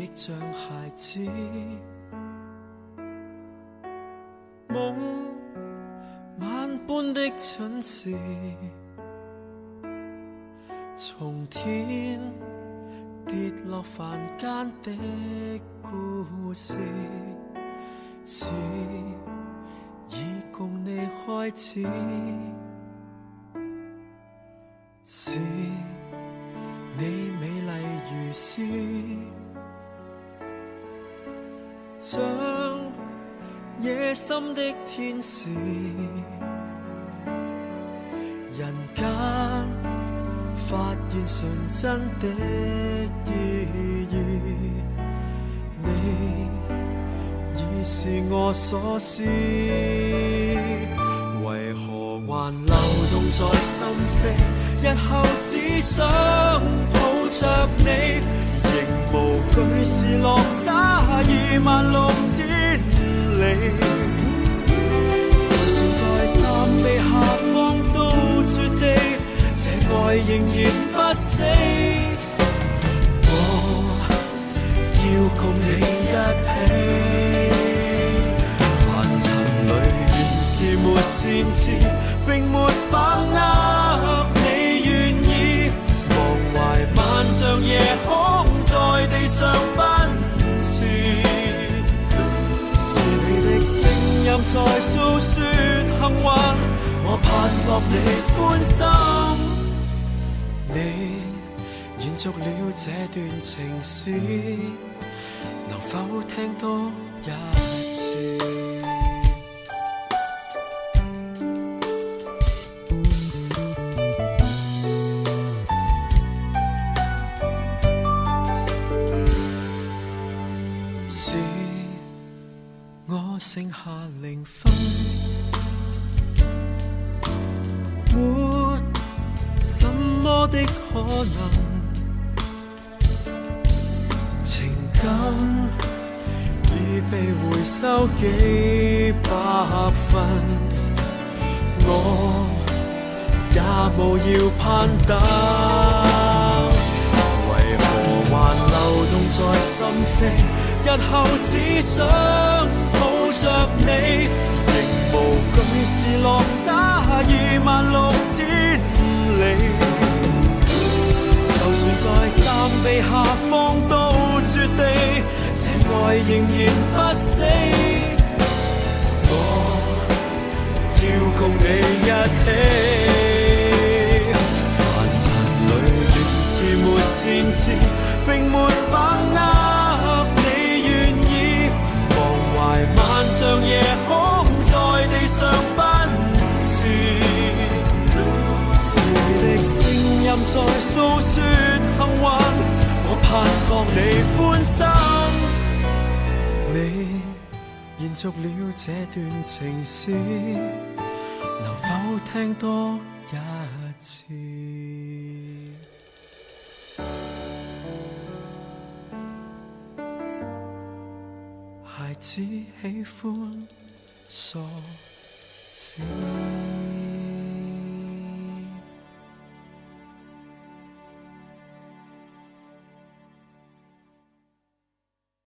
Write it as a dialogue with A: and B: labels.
A: 極像孩子，夢萬般的蠢事，從天跌落凡間的故事，似已共你開始，是你美麗如詩，像野心的天使，人間發現純真的意義，你已是我所思，為何還流動在心扉？日後只想抱着你，仍無懼是落差26000里。就算在三臂下方都絕地，這愛仍然不死。我要共你一起，凡塵裏原是沒先知，並沒把握你願意，忘懷萬丈夜空在地上奔馳，是你的聲音在訴說幸運，我盼望你歡心。你延續了這段情史，能否聽多一次？是我剩下0分，沒什麼的可能，情感已被回收幾百分，我也無要攀登，為何還流動在心扉？日後只想抱着你，仍無懼是落差26000里。就算在三臂下方都絕地，這愛仍然不死。我要共你一起，凡塵裏原是沒先知，並沒把握你願意，忘懷萬丈夜空在地上奔馳，是你的聲音在訴說幸運，我盼望你歡心。你延續了這段情史，能否聽多一次？孩子喜歡傻笑。